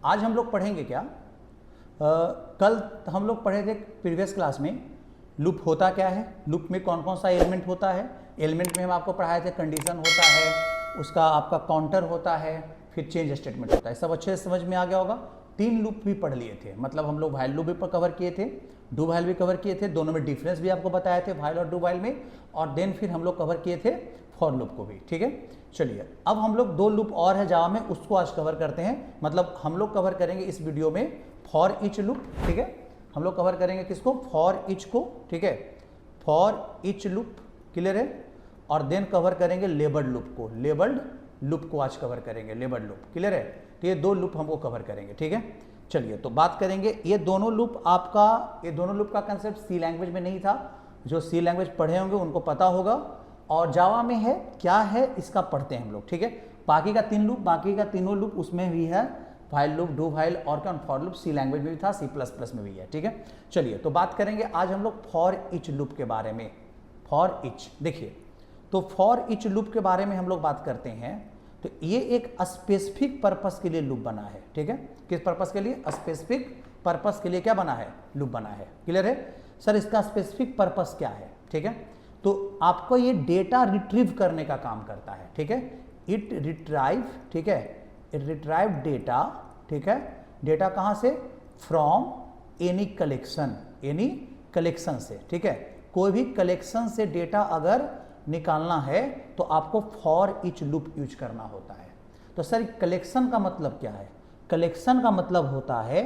आज हम लोग पढ़ेंगे क्या, कल हम लोग पढ़े थे प्रीवियस क्लास में लूप होता क्या है, लूप में कौन कौन सा एलिमेंट होता है। एलिमेंट में हम आपको पढ़ाए थे कंडीशन होता है, उसका आपका काउंटर होता है, फिर चेंज स्टेटमेंट होता है। सब अच्छे से समझ में आ गया होगा। 3 लूप भी पढ़ लिए थे, मतलब हम लोग व्हाइल लूप भी कवर किए थे, डू व्हाइल भी कवर किए थे, दोनों में डिफरेंस भी आपको बताए थे व्हाइल और डू व्हाइल में, और देन फिर हम लोग कवर किए थे फॉर लूप को भी। ठीक है, चलिए अब हम लोग 2 लूप और है जावा में, उसको आज कवर करते हैं। मतलब हम लोग कवर करेंगे इस वीडियो में फॉर ईच लूप। ठीक है, हम लोग कवर करेंगे किसको, फॉर ईच को। ठीक है, फॉर ईच लूप, क्लियर है। और देन कवर करेंगे लेबल्ड लूप को, लेबल्ड लूप को आज कवर करेंगे, लेबल्ड लूप, क्लियर है। तो ये 2 लूप हमको कवर करेंगे। ठीक है, चलिए तो बात करेंगे ये दोनों लूप आपका, ये दोनों लूप का कंसेप्ट सी लैंग्वेज में नहीं था। जो सी लैंग्वेज पढ़े होंगे उनको पता होगा, और जावा में है क्या है इसका पढ़ते हैं हम लोग। ठीक है, बाकी का 3 लूप, बाकी का तीनों लूप उसमें भी है, व्हाइल लूप, डू व्हाइल और क्या फॉर लूप सी लैंग्वेज में भी था, C++ में भी है। ठीक है, चलिए तो बात करेंगे आज हम लोग फॉर ईच लूप के बारे में। फॉर ईच, देखिए तो फॉर ईच लूप के बारे में हम लोग बात करते हैं, तो ये एक स्पेसिफिक पर्पस के लिए लूप बना है। ठीक है, किस पर्पस के लिए, स्पेसिफिक पर्पस के लिए क्या बना है, लूप बना है। क्लियर है सर, इसका स्पेसिफिक पर्पस क्या है। ठीक है, तो आपको ये डेटा रिट्रीव करने का काम करता है। ठीक है, इट रिट्राइव, ठीक है, इट रिट्राइव डेटा। ठीक है, डेटा कहाँ से, from any collection, any collection से। ठीक है, कोई भी कलेक्शन से डेटा अगर निकालना है तो आपको फॉर ईच लूप यूज करना होता है। तो सर कलेक्शन का मतलब क्या है, कलेक्शन का मतलब होता है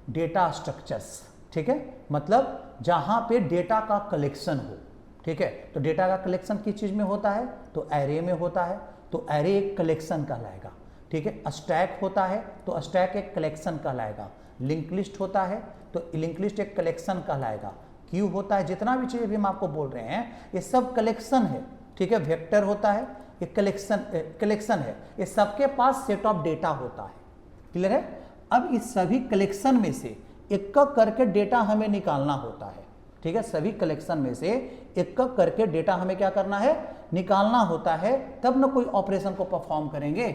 डेटा स्ट्रक्चर्स। ठीक है, मतलब जहां पे डेटा का कलेक्शन हो। ठीक है, तो डेटा का कलेक्शन किस चीज में होता है, तो एरे में होता है, तो एरे एक कलेक्शन कहलाएगा। ठीक है, स्टैक होता है तो स्टैक एक कलेक्शन कहलाएगा। लिंक लिस्ट होता है तो लिंक लिस्ट एक कलेक्शन कहलाएगा। क्यू होता है, जितना भी चीज़ भी हम आपको बोल रहे हैं ये सब कलेक्शन है। ठीक है, वेक्टर होता है, ये कलेक्शन है, ये सबके पास सेट ऑफ डेटा होता है। क्लियर है। अब इस सभी कलेक्शन में से एक करके डेटा हमें निकालना होता है। ठीक है, सभी कलेक्शन में से एक करके डेटा हमें क्या करना है, निकालना होता है, तब ना कोई ऑपरेशन को परफॉर्म करेंगे।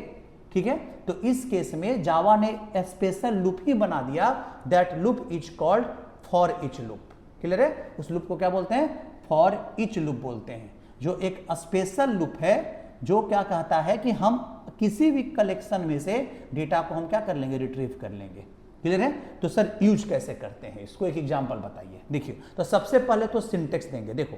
ठीक है, तो इस केस में जावा ने स्पेशल लूप ही बना दिया, that loop is called for each loop. Clear है, उस लूप को क्या बोलते हैं, फॉर ईच लूप बोलते हैं, जो एक स्पेशल लूप है जो क्या कहता है कि हम किसी भी कलेक्शन में से डेटा को हम क्या कर लेंगे, रिट्रीव कर लेंगे। क्लियर है, तो सर यूज कैसे करते हैं इसको, एक एग्जांपल बताइए। देखिए, तो सबसे पहले तो सिंटेक्स देंगे। देखो,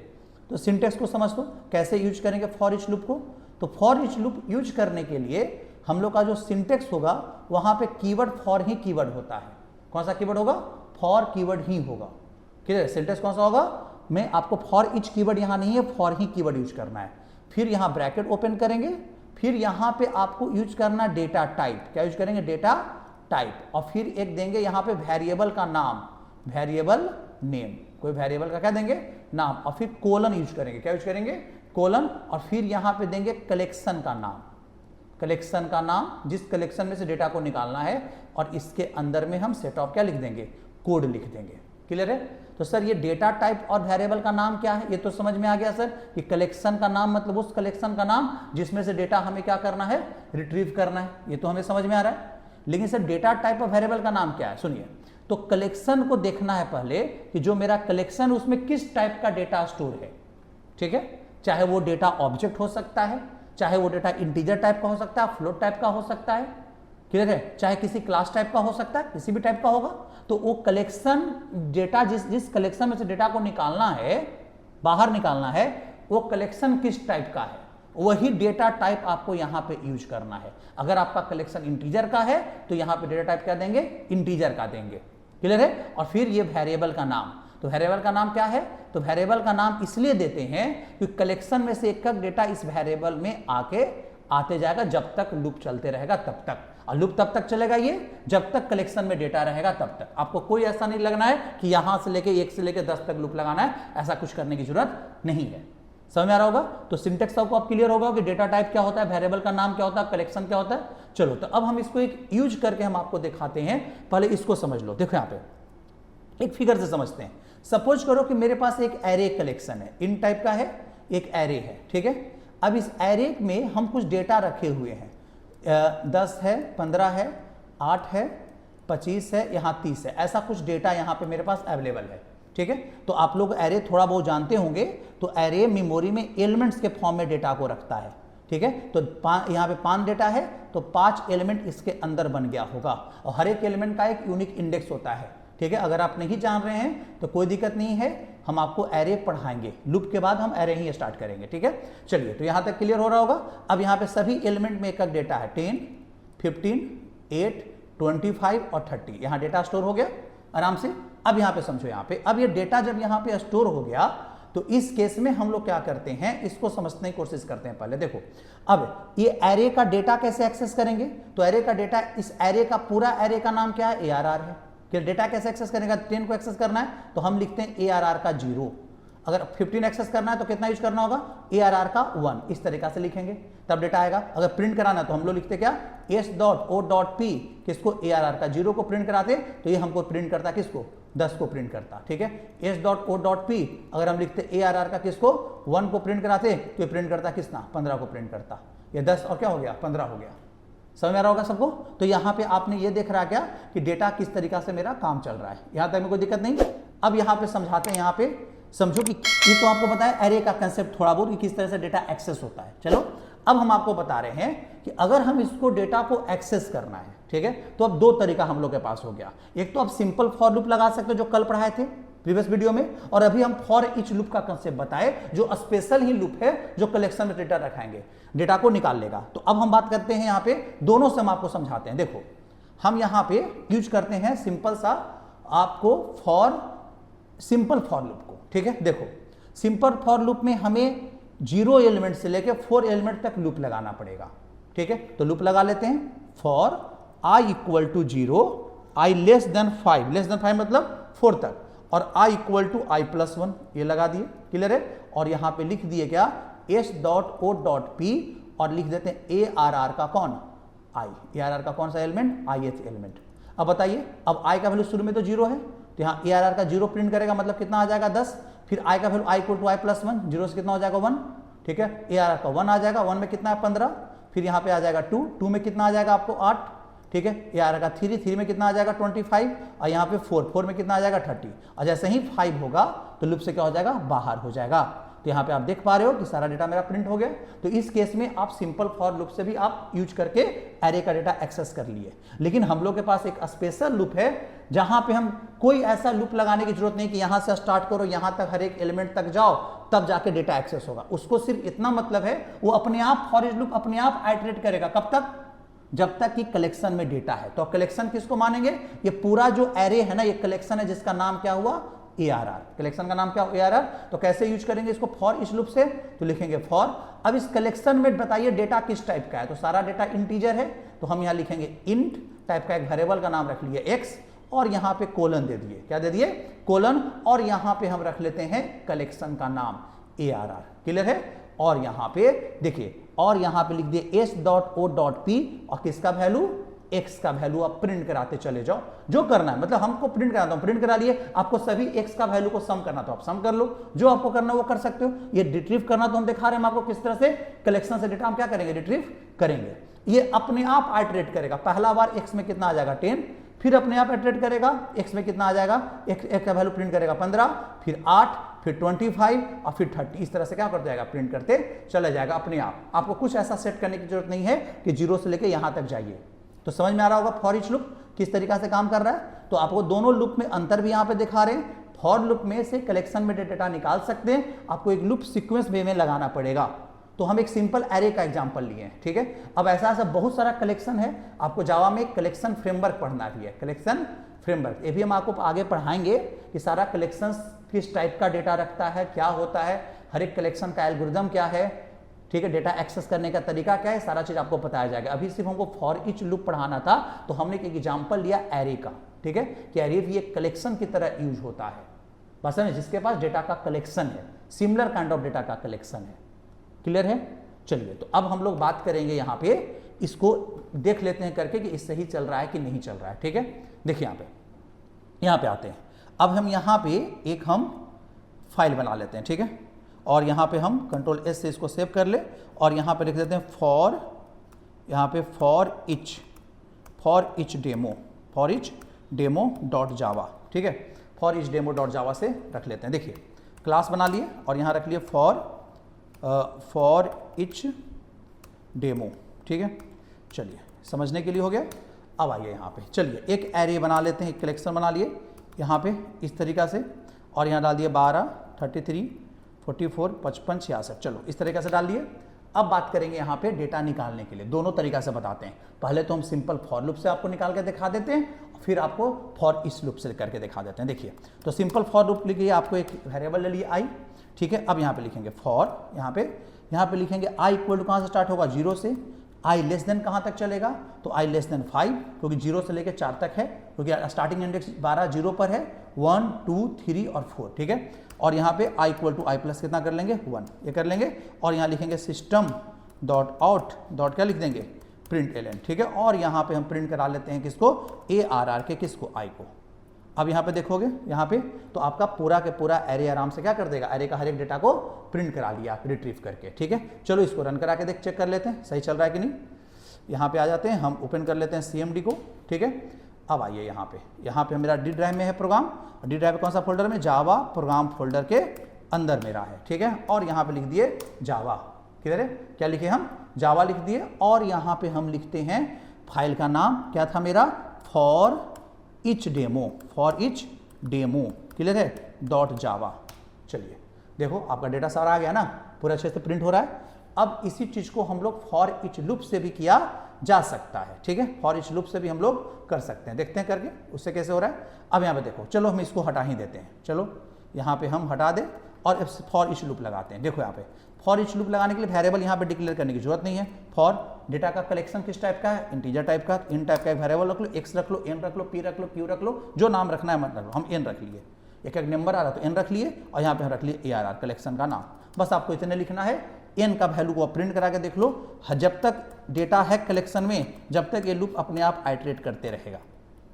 तो सिंटेक्स को समझ लो कैसे यूज करेंगे फॉर ईच लूप को। तो फॉर ईच लूप यूज करने के लिए हम लोग का जो सिंटेक्स होगा वहां पे कीवर्ड फॉर ही कीवर्ड होता है। कौन सा कीवर्ड होगा, फॉर कीवर्ड ही होगा। क्लियर, सिंटेक्स कौन सा होगा, मैं आपको फॉर ईच कीवर्ड यहां नहीं है, फॉर ही कीवर्ड यूज करना है। फिर यहां ब्रैकेट ओपन करेंगे, फिर यहां पे आपको यूज करना डेटा टाइप, क्या यूज करेंगे, डेटा टाइप, और फिर एक देंगे यहां पे वेरिएबल का नाम, वेरिएबल नेम, कोई वेरिएबल का क्या देंगे, नाम, और फिर कोलन यूज करेंगे, क्या यूज करेंगे, कोलन, और फिर यहां पे देंगे कलेक्शन का नाम, कलेक्शन का नाम, जिस कलेक्शन में से डेटा को निकालना है, और इसके अंदर में हम सेट ऑफ क्या लिख देंगे, कोड लिख देंगे। क्लियर है। तो सर ये डेटा टाइप और वेरिएबल का नाम क्या है, ये तो समझ में आ गया सर, कि कलेक्शन का नाम मतलब उस कलेक्शन का नाम जिसमें से डेटा हमें क्या करना है, रिट्रीव करना है, ये तो हमें समझ में आ रहा है। लेकिन सर डेटा टाइप और वेरिएबल का नाम क्या है, सुनिए। तो कलेक्शन को देखना है पहले कि जो मेरा कलेक्शन उसमें किस टाइप का डेटा स्टोर है। ठीक है, चाहे वो डेटा ऑब्जेक्ट हो सकता है, चाहे वो डेटा इंटीजर टाइप का हो सकता है, फ्लोट टाइप का हो सकता है। क्लियर है, चाहे किसी क्लास टाइप का हो सकता है, किसी भी टाइप का होगा। तो वो कलेक्शन डेटा जिस कलेक्शन में से डेटा को निकालना है, बाहर निकालना है, वो कलेक्शन किस टाइप का है, वही डेटा टाइप आपको यहां पे यूज करना है। अगर आपका कलेक्शन इंटीजर का है तो यहां पे डेटा टाइप क्या देंगे, इंटीजर का देंगे। क्लियर है। और फिर ये वेरिएबल का नाम, तो वेरिएबल का नाम क्या है, तो वेरिएबल का नाम इसलिए देते हैं कि कलेक्शन में से एक डेटा इस वेरिएबल में आते जाएगा, जब तक लूप चलते रहेगा तब तक, और लूप तब तक चलेगा ये जब तक कलेक्शन में डेटा रहेगा तब तक। आपको कोई ऐसा नहीं लगना है कि यहां से लेके 1 से लेके 10 तक लूप लगाना है, ऐसा कुछ करने की जरूरत नहीं है। समझ में आ रहा होगा। तो सिंटेक्स आपको अब क्लियर होगा कि डेटा टाइप क्या होता है, वेरिएबल का नाम क्या होता है, कलेक्शन क्या होता है। चलो तो अब हम इसको एक यूज करके हम आपको दिखाते हैं, पहले इसको समझ लो। देखो यहां पे एक फिगर से समझते हैं। सपोज करो कि मेरे पास एक एरे कलेक्शन है, इन टाइप का है, एक एरे है। ठीक है, अब इस एरे में हम कुछ डेटा रखे हुए हैं, 10 है, 15 है, 8 है, 25 है, यहाँ 30 है, ऐसा कुछ डेटा यहाँ पे मेरे पास अवेलेबल है। ठीक है, तो आप लोग एरे थोड़ा बहुत जानते होंगे, तो एरे मेमोरी में एलिमेंट्स के फॉर्म में डेटा को रखता है। ठीक है, तो यहाँ पे 5 डेटा है, तो 5 एलिमेंट इसके अंदर बन गया होगा, और हर एक एलिमेंट का एक यूनिक इंडेक्स होता है। ठीक है, अगर आप नहीं जान रहे हैं तो कोई दिक्कत नहीं है, हम आपको एरे पढ़ाएंगे, लूप के बाद हम एरे ही स्टार्ट करेंगे। ठीक है, चलिए, तो यहाँ तक क्लियर हो रहा होगा। अब यहाँ पे सभी एलिमेंट में एक डेटा है, 10, 15, 8, 25 और 30, यहाँ डेटा स्टोर हो गया आराम से। अब यहाँ पे समझो, यहाँ पे अब ये डेटा जब यहाँ पे स्टोर हो गया, तो इस केस में हम लोग क्या करते हैं, इसको समझने की कोशिश करते हैं। पहले देखो, अब ये एरे का डेटा कैसे एक्सेस करेंगे, तो एरे का डेटा, इस एरे का पूरा एरे का नाम क्या है, ARR है। कि डेटा कैसे एक्सेस करेगा, 10 को एक्सेस करना है तो हम लिखते हैं ARR का 0, अगर 15 एक्सेस करना है तो कितना यूज करना होगा, ARR का 1, इस तरीका से लिखेंगे तब डेटा आएगा। अगर प्रिंट कराना है तो हम लोग लिखते क्या, s.o.p, किसको, ARR का 0 को प्रिंट कराते, तो ये हमको प्रिंट करता किसको, 10 को प्रिंट करता। ठीक है, s.o.p अगर हम लिखते ARR का किसको, 1 को प्रिंट कराते, तो ये प्रिंट करता किसना, 15 को प्रिंट करता। ये 10 और क्या हो गया, 15 हो गया। समझ में आ रहा होगा सबको। तो यहाँ पे आपने ये देख रहा क्या कि डेटा किस तरीका से मेरा काम चल रहा है, यहाँ तक में कोई दिक्कत नहीं। अब यहाँ पे समझाते हैं, यहाँ पे समझो कि ये तो आपको बताया एरे का कंसेप्ट थोड़ा बहुत कि किस तरह से डेटा एक्सेस होता है। चलो, अब हम आपको बता रहे हैं कि अगर हम इसको डेटा को एक्सेस करना है, ठीक है, तो अब 2 तरीका हम लोग के पास हो गया। एक तो आप सिंपल फॉर लूप लगा सकते हो जो कल पढ़ाए थे प्रीवियस वीडियो में, और अभी हम फॉर ईच लूप का कंसेप्ट बताए जो स्पेशल ही लूप है, जो कलेक्शन में डेटा रखाएंगे, डेटा को निकाल लेगा। तो अब हम बात करते हैं यहाँ पे, दोनों से हम आपको समझाते हैं। देखो, हम यहाँ पे यूज करते हैं सिंपल सा आपको सिंपल फॉर लूप को। ठीक है, देखो, सिंपल फॉर लूप में हमें 0 एलिमेंट से लेकर 4 एलिमेंट तक लूप लगाना पड़ेगा। ठीक है, तो लूप लगा लेते हैं, for i equal to 0, i less than 5 मतलब 4 तक, और i equal to i plus 1, ये लगा दिए, क्लियर है। और यहां पे लिख दिए क्या, s.o.p, और लिख देते हैं ARR का कौन, i, ARR का कौन सा एलिमेंट, ith एलिमेंट। अब बताइए, अब i का वैल्यू शुरू में तो 0 है, तो यहाँ ARR का 0 प्रिंट करेगा, मतलब कितना आ जाएगा, 10। फिर i का value i equal to i plus 1, 0 से कितना हो जाएगा, 1। ठीक है, ARR का 1 आ जाएगा, 1 में कितना है, 15। फिर यहाँ पे आ जाएगा 2 में कितना आ जाएगा आपको, 8। ठीक है, ARR का 3 में कितना आ जाएगा, 25, और यहाँ पे 4 में कितना आ जाएगा, 30। और जैसे ही 5 होगा तो लूप से क्या हो जाएगा, बाहर हो जाएगा। तो यहाँ पे आप देख पा रहे हो कि सारा डेटा मेरा प्रिंट हो गया। तो इस केस में आप सिंपल फॉर लूप से भी आप यूज करके एरे का डेटा एक्सेस कर लिए। लेकिन हम लोग के पास एक स्पेशल लूप है जहां पे हम कोई ऐसा लूप लगाने की जरूरत नहीं कि यहां से स्टार्ट करो, यहां तक हर एक एलिमेंट तक जाओ, तब जाके डेटा एक्सेस होगा। उसको सिर्फ इतना मतलब है, वो अपने आप फॉर ईच लूप अपने आप आइटरेट करेगा। कब तक, जब तक कि कलेक्शन में डेटा है। तो कलेक्शन किसको मानेंगे, ये पूरा जो एरे है ना, ये कलेक्शन है जिसका नाम क्या हुआ, ARR। कलेक्शन का नाम क्या हुआ, ARR। तो कैसे यूज करेंगे इसको फॉर ईच लूप से, तो लिखेंगे फॉर। अब इस कलेक्शन में बताइए डेटा किस टाइप का है, तो सारा डेटा इंटीजर है, तो हम यहां लिखेंगे इंट टाइप का एक वेरिएबल का नाम रख लिए x, और यहां पे कोलन दे दिए, क्या दे दिए, कोलन, और यहां पे हम रख लेते हैं कलेक्शन का नाम ARR। क्लियर है। और यहां पे देखिए, और यहां पे लिख दिए s.o.p, और किसका वैल्यू, x का वैल्यू आप प्रिंट कराते चले जाओ। जो करना है, मतलब हमको प्रिंट कराता हूं, प्रिंट करा लिए, आपको सभी x का वैल्यू को सम करना तो आप सम कर लो, जो आपको करना वो कर सकते हो। ये रिट्रीव करना तो हम दिखा रहे हैं आपको किस तरह से कलेक्शन से डेटा हम क्या करेंगे, रिट्रीव करेंगे। ये अपने आप आइटरेट करेगा, पहला बार x में कितना आ जाएगा, 10, फिर अपने आप आइटरेट करेगा, x में कितना आ जाएगा, x का वैल्यू प्रिंट करेगा 15, फिर 8, फिर 25 और फिर 30। इस तरह से क्या कर जाएगा, प्रिंट करते चला जाएगा अपने आप। आपको कुछ ऐसा सेट करने की जरूरत नहीं है कि 0 से लेकर यहां तक जाइए। तो समझ में आ रहा होगा फॉर ईच लूप किस तरीका से काम कर रहा है। तो आपको दोनों लूप में अंतर भी यहां पे दिखा रहे हैं। फॉर लूप में से कलेक्शन में डेटा निकाल सकते हैं, आपको एक लूप सीक्वेंस वे में लगाना पड़ेगा। तो हम एक सिंपल एरे का एग्जांपल लिए हैं, ठीक है। अब ऐसा बहुत सारा कलेक्शन है, आपको जावा में कलेक्शन फ्रेमवर्क पढ़ना भी है, कलेक्शन फ्रेमवर्क। ये भी हम आपको आगे पढ़ाएंगे कि सारा कलेक्शन किस टाइप का डेटा रखता है, क्या होता है, हर एक कलेक्शन का एल्गोरिदम क्या है, ठीक है, डेटा एक्सेस करने का तरीका क्या है, सारा चीज आपको बताया जाएगा। अभी सिर्फ हमको फॉर ईच लूप पढ़ाना था, तो हमने एक एग्जांपल लिया एरे का, ठीक है, कि एरे भी एक कलेक्शन की तरह यूज होता है, बस है जिसके पास डेटा का कलेक्शन है, सिमिलर काइंड ऑफ डेटा का कलेक्शन है। क्लियर है। चलिए, तो अब हम लोग बात करेंगे यहाँ पे, इसको देख लेते हैं करके कि इससे ही चल रहा है कि नहीं चल रहा है, ठीक है। देखिए यहाँ पे आते हैं। अब हम यहाँ पे एक हम फाइल बना लेते हैं, ठीक है, और यहाँ पे हम कंट्रोल S से इसको सेव कर ले, और यहाँ पे लिख देते हैं फॉर, यहाँ पे for each demo, for each demo dot जावा, ठीक है, फॉर ईच डेमो डॉट जावा से रख लेते हैं। देखिए क्लास बना लिए और यहाँ रख लिए फॉर ईच डेमो, ठीक है। चलिए समझने के लिए हो गया। अब आइए यहाँ पे, चलिए एक एरे बना लेते हैं, एक कलेक्शन बना लिए यहाँ पे इस तरीक़ा से, और यहाँ डाल दिए 12, 33, 44, 55, 66, चलो इस तरीक़े से डाल दिए। अब बात करेंगे यहाँ पे डेटा निकालने के लिए, दोनों तरीक़ा से बताते हैं। पहले तो हम सिंपल फॉर लूप से आपको निकाल के दिखा देते हैं, फिर आपको फॉर इस लूप से करके दिखा देते हैं। देखिए तो सिंपल फॉर लूप लिखिए, आपको एक वेरिएबल ले लिए आई, ठीक है। अब यहाँ पे लिखेंगे फॉर, यहाँ पे लिखेंगे आई इक्वल टू कहाँ से स्टार्ट होगा, 0 से, आई लेस देन कहाँ तक चलेगा, तो आई लेस देन 5, क्योंकि 0 से लेकर 4 तक है, क्योंकि स्टार्टिंग इंडेक्स 12 0 पर है, 1 2 3 और 4, ठीक है। और यहाँ पे I equal to I plus कितना कर लेंगे, 1, ये कर लेंगे। और यहाँ लिखेंगे सिस्टम डॉट आउट डॉट क्या लिख देंगे, प्रिंट एलन, ठीक है। और यहाँ पे हम प्रिंट करा लेते हैं किसको, ARR के, किसको, आई को। अब यहाँ पे देखोगे, यहाँ पे तो आपका पूरा के पूरा एरे आराम से क्या कर देगा, एरे का हर एक डेटा को प्रिंट करा लिया रिट्रीव करके, ठीक है। चलो इसको रन करा के चेक कर लेते हैं सही चल रहा है कि नहीं। यहाँ पे आ जाते हैं, हम ओपन कर लेते हैं CMD को, ठीक है। अब आइए यहाँ पे मेरा डी ड्राइव में है प्रोग्राम, डी ड्राइव कौन सा फोल्डर में, जावा प्रोग्राम फोल्डर के अंदर मेरा है, ठीक है। और यहाँ पे लिख दिए जावा, किधर है, क्या लिखे हम, जावा लिख दिए। और यहाँ पे हम लिखते हैं फाइल का नाम क्या था मेरा, फॉर ईच डेमो, क्लियर है, डॉट जावा। चलिए देखो आपका डेटा सारा आ गया ना, पूरा अच्छे से प्रिंट हो रहा है। अब इसी चीज को हम लोग फॉर ईच लूप से भी किया जा सकता है, ठीक है, फॉर ईच लूप से भी हम लोग कर सकते हैं। देखते हैं करके उससे कैसे हो रहा है। अब यहाँ पे देखो, चलो हम इसको हटा ही देते हैं, चलो यहाँ पे हम हटा दें और फॉर ईच लूप लगाते हैं। देखो यहाँ पे फॉर ईच लूप लगाने के लिए वेरिएबल यहाँ पे डिक्लेयर करने की जरूरत नहीं है। फॉर डेटा का कलेक्शन किस टाइप का है, इंटीजर टाइप का, इन टाइप का एक वेरिएबल रख लो, एक्स रख लो, एन रख लो, पी रख लो, क्यू रख लो, जो नाम रखना है मत रख लो। हम एन रख लिए, एक एक नंबर आ रहा तो एन रख लिए, और यहाँ पे हम रख लिए ARR कलेक्शन का नाम। बस आपको इतने लिखना है, एन का वैल्यू को प्रिंट करा के देख लो, जब तक डेटा है कलेक्शन में, जब तक ये लूप अपने आप आइटरेट करते रहेगा।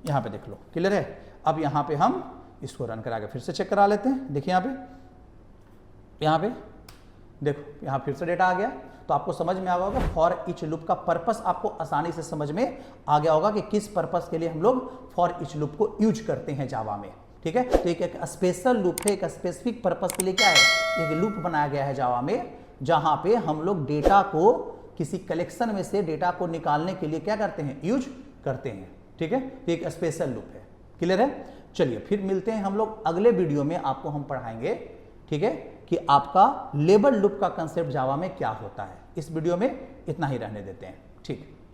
यहाँ पे देख लो, क्लियर है। अब यहाँ पे हम इसको रन करा के फिर से चेक करा लेते हैं। देखिए यहाँ पे देखो, यहाँ फिर से डेटा आ गया, तो आपको समझ में आ गया होगा फॉर ईच लूप का पर्पस आपको आसानी से समझ में आ गया होगा कि किस पर्पस के लिए हम लोग फॉर ईच लूप को यूज करते हैं जावा में, ठीक है। तो एक स्पेशल लूप है, एक स्पेसिफिक पर्पस के लिए क्या है, एक लूप बनाया गया है जावा में, जहां पे हम लोग डेटा को किसी कलेक्शन में से डेटा को निकालने के लिए क्या करते हैं, यूज करते हैं, ठीक है। तो एक स्पेशल लूप है, क्लियर है। चलिए फिर मिलते हैं हम लोग अगले वीडियो में, आपको हम पढ़ाएंगे, ठीक है, कि आपका लेबल लूप का कंसेप्ट जावा में क्या होता है। इस वीडियो में इतना ही रहने देते हैं, ठीक।